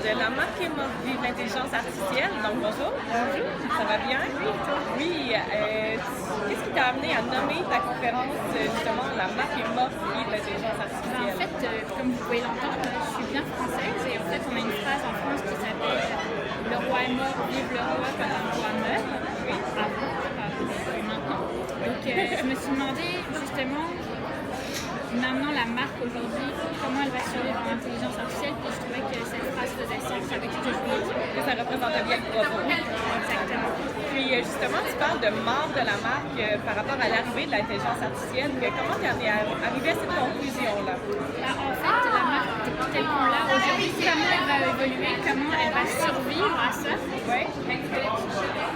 de la marque Vive l'intelligence artificielle. Donc bonjour. Bonjour. Ça va bien? Oui. Qu'est-ce qui t'a amené à nommer ta conférence justement la marque Vive l'intelligence artificielle? En fait, comme vous pouvez l'entendre, je suis bien française et en fait on a une phrase en France qui s'appelle "Le roi est mort, vive le roi comme un roi meurt". Oui. Avant, pas maintenant. Donc je me suis demandé justement, maintenant la marque aujourd'hui, comment elle va survivre en intelligence artificielle, puis je trouvais que cette phrase faisait sens avec ce que je voulais dire. Que ça représentait bien le propos. Exactement. Puis justement, tu parles de mort de la marque par rapport à l'arrivée de l'intelligence artificielle. Comment tu es arrivé à cette conclusion-là? En fait, la marque telle qu'on l'a aujourd'hui, comment elle va évoluer, comment elle va survivre à ça. Oui.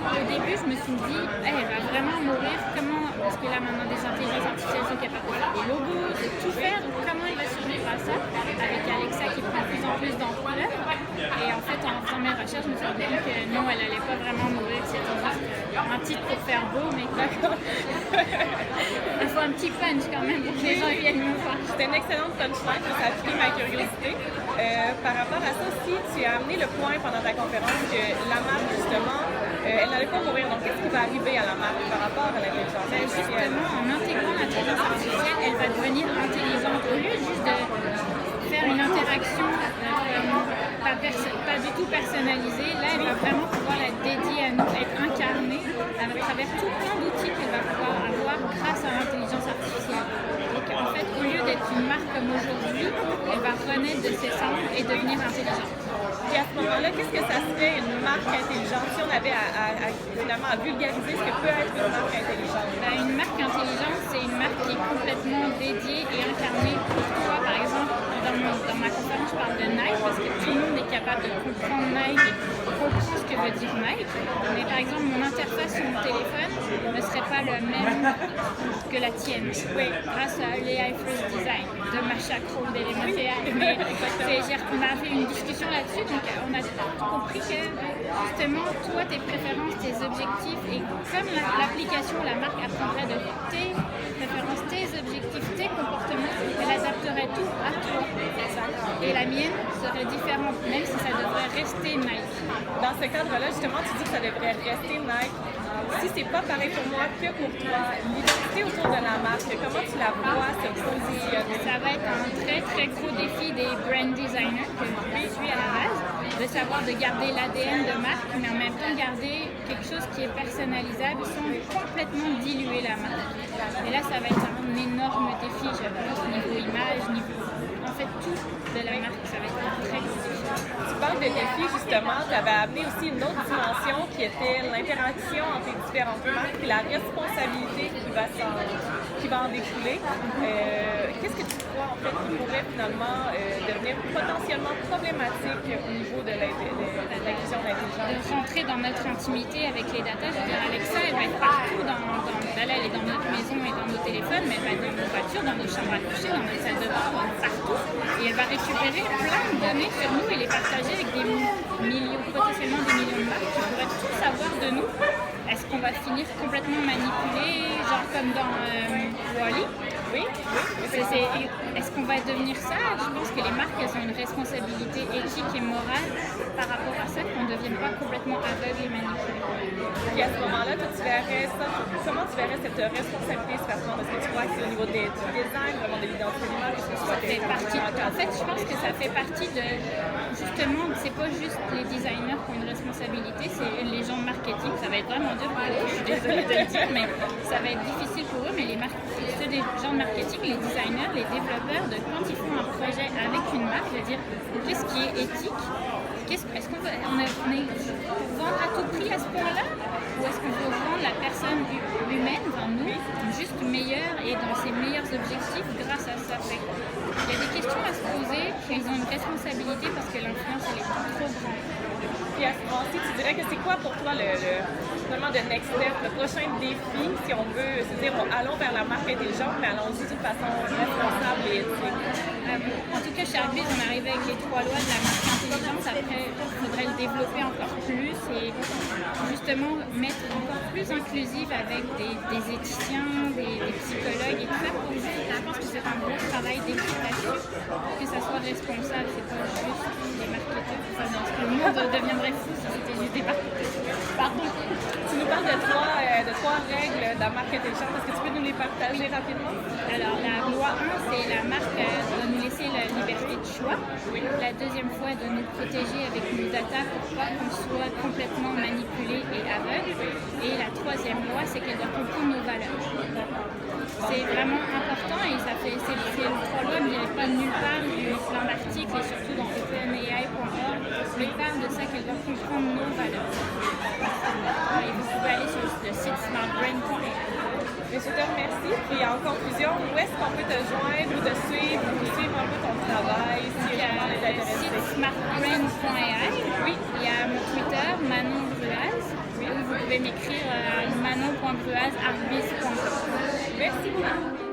Au début, je me suis dit, elle va vraiment mourir. Comment, parce que là maintenant des intelligences artificielles sont capables de faire des logos, de tout faire. Donc comment elle va survivre à ça avec Alexa qui prend de plus en plus d'ampleur. Et en fait, en faisant mes recherches, je me suis rendu compte que non, elle n'allait pas vraiment mourir. C'était juste un titre pour faire beau, mais d'accord. Il faut un petit punch quand même pour que les gens viennent me voir. C'était une excellente punchline, ça a piqué ma curiosité. Par rapport à ça aussi, tu as amené le point pendant ta conférence que la marque, justement, elle n'allait pas mourir. Donc, qu'est-ce qui va arriver à la marque par rapport à l'intelligence artificielle? Justement, en intégrant l'intelligence artificielle, elle va devenir intelligente. Au lieu juste de faire une interaction pas du tout personnalisée, là, elle va vraiment pouvoir la dédier à nous, être incarnée à travers tout plein d'outils qu'elle va pouvoir avoir grâce à l'intelligence artificielle. Et qu'en fait, au lieu d'être une marque comme aujourd'hui, elle va renaître de ses cendres et devenir intelligente. Et à ce moment-là, qu'est-ce que ça serait une marque intelligente si on avait finalement à vulgariser ce que peut être une marque intelligente? Une marque intelligente, c'est une marque qui est complètement dédiée et incarnée pour toi. Par exemple, dans ma conférence, je parle de Nike parce que tout le monde est capable de comprendre Nike et comprendre ce que veut dire Nike. Mais par exemple, mon interface sur mon téléphone ne serait pas la même que la tienne. Oui, grâce à l'AI First Design de Masha Kroll d'Elemental. Mais on a fait une discussion là-dessus, donc on a compris que justement, toi, tes préférences, tes objectifs, et comme l'application, la marque apprendrait de tes préférences, tes objectifs, tes comportements, elle adapterait tout à toi. Et la mienne serait différente, même si ça devrait rester Nike. Dans ce cadre-là, justement, tu dis que ça devrait rester Nike. Si c'est pas pareil pour moi que pour toi, l'identité autour de la marque, comment tu la vois se positionner? Ça va être un très très gros défi des brand designers que je suis à la base, de savoir de garder l'ADN de marque, mais en même temps garder quelque chose qui est personnalisable sans complètement diluer la marque. Et là, ça va être un énorme défi, je pense, niveau image, en fait tout de la marque, ça va être un très gros défi. Tu parles de défis, justement, tu avais amené aussi une autre dimension qui était l'interaction entre les différentes marques et la responsabilité qui va en découler. Qu'est-ce que tu crois, en fait, qui pourrait finalement devenir potentiellement problématique au niveau de l'inclusion d'intelligence? De rentrer dans notre intimité avec les datas, je veux dire, Alexa, elle va être partout elle est dans notre maison et dans nos téléphones, mais elle va être dans nos voitures, dans nos chambres à coucher, dans notre salle de bain, partout. Et elle va récupérer plein de données sur nous et les partager avec potentiellement des millions de marques qui pourraient tout savoir de nous. Est-ce qu'on va finir complètement manipulé, genre comme dans Wall-E? Oui. Est-ce qu'on va devenir ça? Je pense que les marques, elles ont une responsabilité éthique et morale par rapport à ça, qu'on ne devienne pas complètement aveugle et manipulé. Et à ce moment-là, toi, comment tu verrais cette responsabilité se faire prendre? Est-ce que tu crois que c'est au niveau du design, vraiment de l'identité de marque? En fait, je pense que ça fait partie de, justement, c'est pas juste les designers qui ont une responsabilité, c'est les gens de marketing. Ça va être vraiment dur pour eux, je suis désolée de le dire, mais ça va être difficile pour eux, mais ceux des gens de marketing, les designers, les développeurs, quand ils font un projet avec une marque, de dire qu'est-ce qui est éthique, est-ce qu'on est pour vendre à tout prix à ce point-là, ou est-ce qu'on veut rendre la personne humaine, nous, juste meilleure et dans ses meilleurs objectifs grâce à ça? Il y a des questions à se poser, qu'ils ont une responsabilité parce que l'influence elle est trop grande. Puis à ce moment-ci, tu dirais que c'est quoi pour toi vraiment le next step, le prochain défi, si on veut se dire allons vers la marque intelligente, mais allons-y d'une façon responsable et éthique? En tout cas, chez Arbise, on est arrivé avec les 3 lois de la marque intelligente. Après, il faudrait le développer encore plus et justement mettre encore plus plus inclusive avec des éthiciens, des psychologues et tout ça pour juste, je pense que c'est un gros travail d'équipe là-dessus, que ça soit responsable, c'est pas juste les marketeurs. Enfin, non, le monde deviendrait fou si c'était juste des marketeurs. Pardon. Tu nous parles de trois règles de la marque intelligente. Est-ce que tu peux nous les partager rapidement? Alors, la loi 1, c'est la marque doit nous laisser la liberté de choix. La deuxième fois, de nous protéger avec nos data pour pas qu'on soit complètement manipulé et aveugle. Et la troisième loi, c'est qu'elle doit comprendre nos valeurs. C'est vraiment important et ça fait, c'est les trois lois ne viennent pas de nulle part, il y a eu plein d'articles et surtout dans openai.org, ils parlent de ça qu'elle doit comprendre nos valeurs. Et vous pouvez aller sur le site smartbrain.ai. Je te remercie. Puis en conclusion, où est-ce qu'on peut te joindre ou te suivre ou suivre un peu ton travail si Il y a le site smartbrain.ai. Oui, il y a mon Twitter, Manon Bruaz. Ou vous pouvez m'écrire à manon.bruaz@arbis.com. Merci beaucoup.